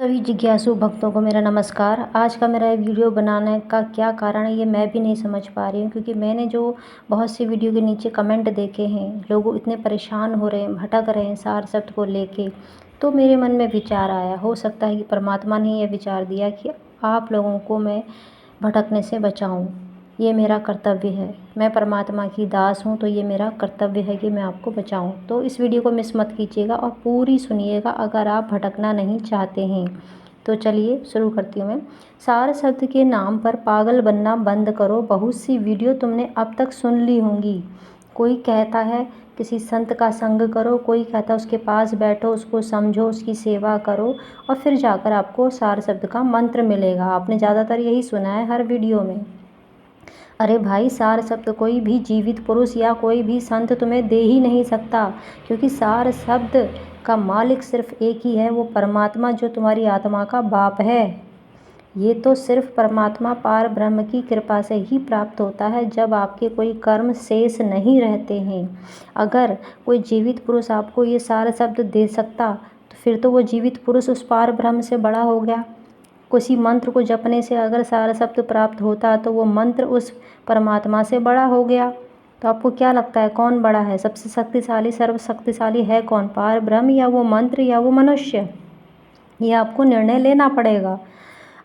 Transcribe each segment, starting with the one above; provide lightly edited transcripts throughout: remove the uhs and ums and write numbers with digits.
सभी जिज्ञासु भक्तों को मेरा नमस्कार। आज का मेरा वीडियो बनाने का क्या कारण है ये मैं भी नहीं समझ पा रही हूँ, क्योंकि मैंने जो बहुत सी वीडियो के नीचे कमेंट देखे हैं, लोग इतने परेशान हो रहे हैं, भटक रहे हैं सार शब्द को लेके। तो मेरे मन में विचार आया, हो सकता है कि परमात्मा ने यह विचार दिया कि आप लोगों को मैं भटकने से बचाऊँ। ये मेरा कर्तव्य है, मैं परमात्मा की दास हूँ, तो ये मेरा कर्तव्य है कि मैं आपको बचाऊँ। तो इस वीडियो को मिस मत कीजिएगा और पूरी सुनिएगा अगर आप भटकना नहीं चाहते हैं। तो चलिए शुरू करती हूँ मैं। सार शब्द के नाम पर पागल बनना बंद करो। बहुत सी वीडियो तुमने अब तक सुन ली होंगी। कोई कहता है किसी संत का संग करो, कोई कहता है उसके पास बैठो, उसको समझो, उसकी सेवा करो और फिर जाकर आपको सार शब्द का मंत्र मिलेगा। आपने ज़्यादातर यही सुना है हर वीडियो में। अरे भाई, सार शब्द कोई भी जीवित पुरुष या कोई भी संत तुम्हें दे ही नहीं सकता, क्योंकि सार शब्द का मालिक सिर्फ एक ही है, वो परमात्मा जो तुम्हारी आत्मा का बाप है। ये तो सिर्फ परमात्मा पार ब्रह्म की कृपा से ही प्राप्त होता है, जब आपके कोई कर्म शेष नहीं रहते हैं। अगर कोई जीवित पुरुष आपको ये सार शब्द दे सकता, तो फिर तो वो जीवित पुरुष उस पार ब्रह्म से बड़ा हो गया। किसी मंत्र को जपने से अगर सार शब्द प्राप्त होता, तो वो मंत्र उस परमात्मा से बड़ा हो गया। तो आपको क्या लगता है कौन बड़ा है? सबसे शक्तिशाली, सर्वशक्तिशाली है कौन? पार ब्रह्म या वो मंत्र या वो मनुष्य? ये आपको निर्णय लेना पड़ेगा।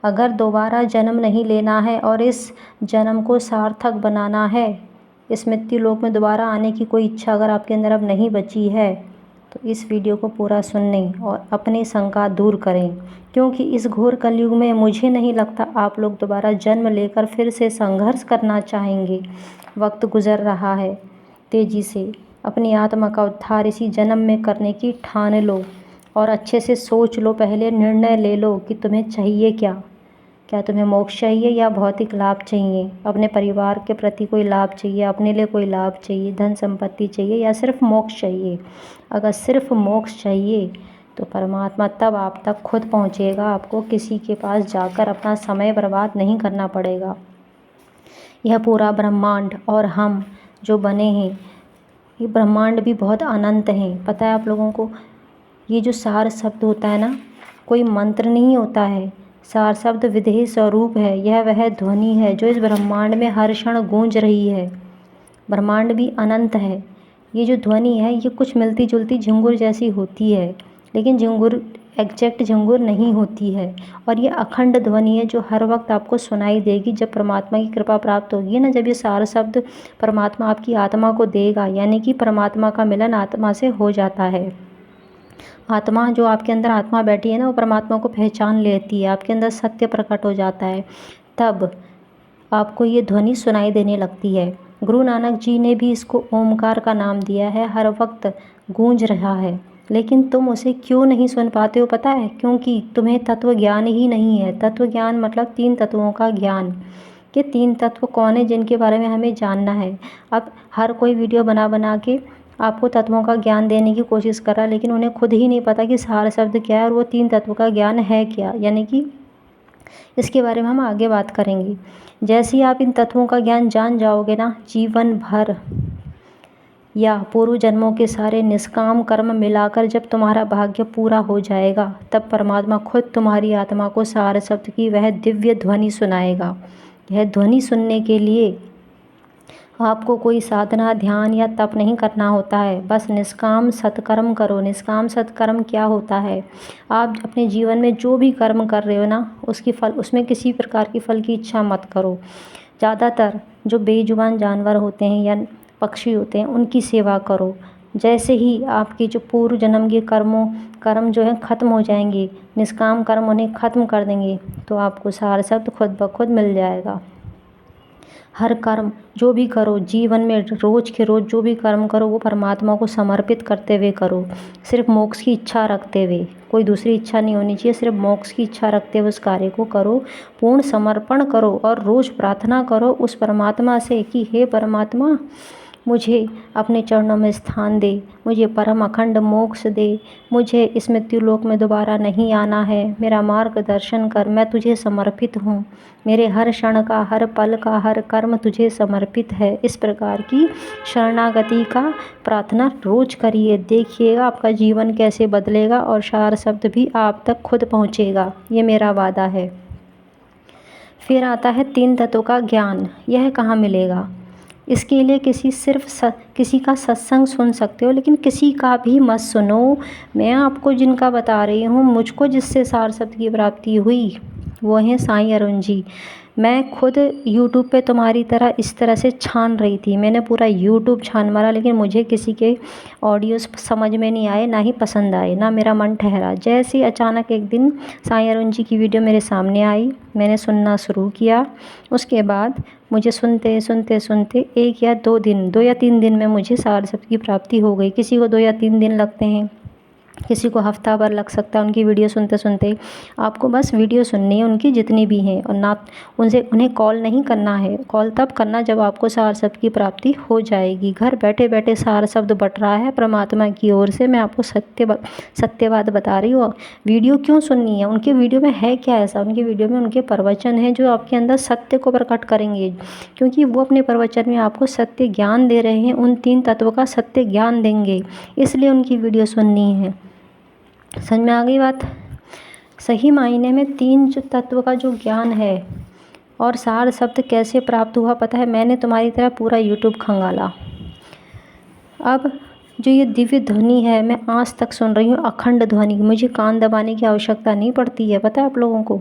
अगर दोबारा जन्म नहीं लेना है और इस जन्म को सार्थक बनाना है, इस मृत्यु लोक में दोबारा आने की कोई इच्छा अगर आपके अंदर अब नहीं बची है, तो इस वीडियो को पूरा सुनने और अपनी शंका दूर करें, क्योंकि इस घोर कलयुग में मुझे नहीं लगता आप लोग दोबारा जन्म लेकर फिर से संघर्ष करना चाहेंगे। वक्त गुजर रहा है तेज़ी से। अपनी आत्मा का उद्धार इसी जन्म में करने की ठान लो और अच्छे से सोच लो, पहले निर्णय ले लो कि तुम्हें चाहिए क्या। क्या तुम्हें मोक्ष चाहिए या भौतिक लाभ चाहिए? अपने परिवार के प्रति कोई लाभ चाहिए, अपने लिए कोई लाभ चाहिए, धन संपत्ति चाहिए या सिर्फ मोक्ष चाहिए? अगर सिर्फ मोक्ष चाहिए तो परमात्मा तब आप तक खुद पहुँचेगा। आपको किसी के पास जाकर अपना समय बर्बाद नहीं करना पड़ेगा। यह पूरा ब्रह्मांड और हम जो बने हैं, ये ब्रह्मांड भी बहुत अनंत हैं। पता है आप लोगों को? ये जो सार शब्द होता है ना, कोई मंत्र नहीं होता है। सार शब्द विधेय स्वरूप है। यह वह ध्वनि है जो इस ब्रह्मांड में हर क्षण गूंज रही है। ब्रह्मांड भी अनंत है। ये जो ध्वनि है, ये कुछ मिलती जुलती झिंगुर जैसी होती है, लेकिन झिंगुर एग्जैक्ट झिंगुर नहीं होती है। और ये अखंड ध्वनि है जो हर वक्त आपको सुनाई देगी जब परमात्मा की कृपा प्राप्त होगी ना। जब ये सार शब्द परमात्मा आपकी आत्मा को देगा, यानी कि परमात्मा का मिलन आत्मा से हो जाता है। आत्मा, जो आपके अंदर आत्मा बैठी है ना, वो परमात्मा को पहचान लेती है, आपके अंदर सत्य प्रकट हो जाता है। तब आपको ये ध्वनि सुनाई देने लगती है। गुरु नानक जी ने भी इसको ओमकार का नाम दिया है। हर वक्त गूंज रहा है, लेकिन तुम उसे क्यों नहीं सुन पाते हो पता है? क्योंकि तुम्हें तत्व ज्ञान ही नहीं है। तत्व ज्ञान मतलब 3 तत्वों का ज्ञान। ये 3 तत्व कौन है जिनके बारे में हमें जानना है? अब हर कोई वीडियो बना बना के आपको तत्वों का ज्ञान देने की कोशिश कर रहा है, लेकिन उन्हें खुद ही नहीं पता कि सार शब्द क्या है और वो 3 तत्व का ज्ञान है क्या। यानी कि इसके बारे में हम आगे बात करेंगे। जैसे ही आप इन तत्वों का ज्ञान जान जाओगे ना, जीवन भर या पूर्व जन्मों के सारे निष्काम कर्म मिलाकर जब तुम्हारा भाग्य पूरा हो जाएगा, तब परमात्मा खुद तुम्हारी आत्मा को सार शब्द की वह दिव्य ध्वनि सुनाएगा। यह ध्वनि सुनने के लिए आपको कोई साधना, ध्यान या तप नहीं करना होता है। बस निष्काम सत्कर्म करो। निष्काम सत्कर्म क्या होता है? आप अपने जीवन में जो भी कर्म कर रहे हो ना, उसमें किसी प्रकार की फल की इच्छा मत करो। ज़्यादातर जो बेजुबान जानवर होते हैं या पक्षी होते हैं, उनकी सेवा करो। जैसे ही आपकी जो पूर्व जन्म के कर्म जो है ख़त्म हो जाएंगे, निष्काम कर्म उन्हें ख़त्म कर देंगे, तो आपको सार शब्द खुद ब खुद मिल जाएगा। हर कर्म जो भी करो जीवन में, रोज़ के रोज़ जो भी कर्म करो, वो परमात्मा को समर्पित करते हुए करो। सिर्फ मोक्ष की इच्छा रखते हुए, कोई दूसरी इच्छा नहीं होनी चाहिए, सिर्फ मोक्ष की इच्छा रखते हुए उस कार्य को करो। पूर्ण समर्पण करो और रोज़ प्रार्थना करो उस परमात्मा से कि हे परमात्मा, मुझे अपने चरणों में स्थान दे, मुझे परम अखंड मोक्ष दे, मुझे इस मृत्युलोक में दोबारा नहीं आना है, मेरा मार्गदर्शन कर, मैं तुझे समर्पित हूँ, मेरे हर क्षण का, हर पल का, हर कर्म तुझे समर्पित है। इस प्रकार की शरणागति का प्रार्थना रोज करिए, देखिएगा आपका जीवन कैसे बदलेगा और सार शब्द भी आप तक खुद पहुँचेगा, ये मेरा वादा है। फिर आता है 3 तत्वों का ज्ञान। यह कहाँ मिलेगा? इसके लिए किसी का सत्संग सुन सकते हो, लेकिन किसी का भी मत सुनो। मैं आपको जिनका बता रही हूँ, मुझको जिससे सार शब्द की प्राप्ति हुई वो हैं साईं अरुण जी। मैं खुद यूट्यूब पे तुम्हारी तरह इस तरह से छान रही थी, मैंने पूरा यूट्यूब छान मारा, लेकिन मुझे किसी के ऑडियोज़ समझ में नहीं आए, ना ही पसंद आए, ना मेरा मन ठहरा। जैसे ही अचानक एक दिन साईं अरुण जी की वीडियो मेरे सामने आई, मैंने सुनना शुरू किया। उसके बाद मुझे सुनते सुनते सुनते 1 या 2 दिन, 2 या 3 दिन में मुझे सार शब्द की प्राप्ति हो गई। किसी को 2 या 3 दिन लगते हैं, किसी को हफ्ता भर लग सकता है उनकी वीडियो सुनते सुनते। आपको बस वीडियो सुननी है उनकी जितनी भी हैं, और ना उन्हें कॉल नहीं करना है। कॉल तब करना जब आपको सार शब्द की प्राप्ति हो जाएगी। घर बैठे बैठे सार शब्द बट रहा है परमात्मा की ओर से। मैं आपको सत्यवाद बता रही हूँ। वीडियो क्यों सुननी है? उनके वीडियो में है क्या ऐसा? उनके वीडियो में उनके प्रवचन हैं जो आपके अंदर सत्य को प्रकट करेंगे, क्योंकि वो अपने प्रवचन में आपको सत्य ज्ञान दे रहे हैं, उन 3 तत्वों का सत्य ज्ञान देंगे, इसलिए उनकी वीडियो सुननी है। समझ में आ गई बात? सही मायने में 3 जो तत्व का जो ज्ञान है और सार शब्द कैसे प्राप्त हुआ पता है? मैंने तुम्हारी तरह पूरा यूट्यूब खंगाला। अब जो ये दिव्य ध्वनि है, मैं आज तक सुन रही हूँ, अखंड ध्वनि। मुझे कान दबाने की आवश्यकता नहीं पड़ती है, पता है आप लोगों को।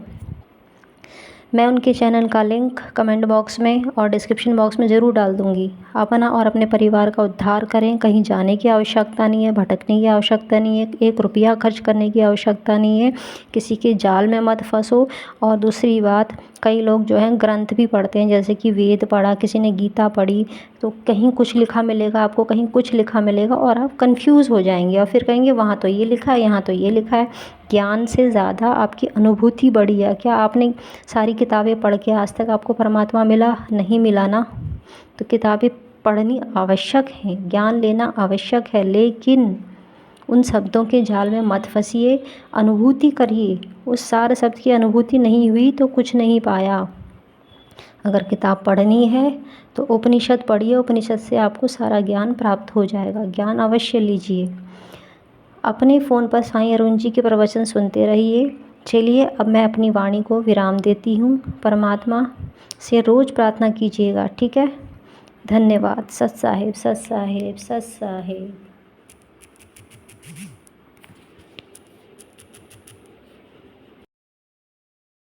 मैं उनके चैनल का लिंक कमेंट बॉक्स में और डिस्क्रिप्शन बॉक्स में ज़रूर डाल दूँगी। अपना और अपने परिवार का उद्धार करें। कहीं जाने की आवश्यकता नहीं है, भटकने की आवश्यकता नहीं है, 1 रुपया खर्च करने की आवश्यकता नहीं है, किसी के जाल में मत फंसो। और दूसरी बात, कई लोग जो हैं ग्रंथ भी पढ़ते हैं, जैसे कि वेद पढ़ा, किसी ने गीता पढ़ी, तो कहीं कुछ लिखा मिलेगा आपको, कहीं कुछ लिखा मिलेगा, और आप कंफ्यूज हो जाएंगे और फिर कहेंगे वहाँ तो ये लिखा है, यहाँ तो ये लिखा है। ज्ञान से ज़्यादा आपकी अनुभूति बड़ी है। क्या आपने सारी किताबें पढ़ के आज तक आपको परमात्मा मिला? नहीं मिला ना। तो किताबें पढ़नी आवश्यक है, ज्ञान लेना आवश्यक है, लेकिन उन शब्दों के जाल में मत फंसिए, अनुभूति करिए। उस सार शब्द की अनुभूति नहीं हुई तो कुछ नहीं पाया। अगर किताब पढ़नी है तो उपनिषद पढ़िए, उपनिषद से आपको सारा ज्ञान प्राप्त हो जाएगा। ज्ञान अवश्य लीजिए। अपने फ़ोन पर साईं अरुण जी के प्रवचन सुनते रहिए। चलिए अब मैं अपनी वाणी को विराम देती हूँ। परमात्मा से रोज़ प्रार्थना कीजिएगा, ठीक है? धन्यवाद। सत साहिब, सत साहिब, सत साहिब।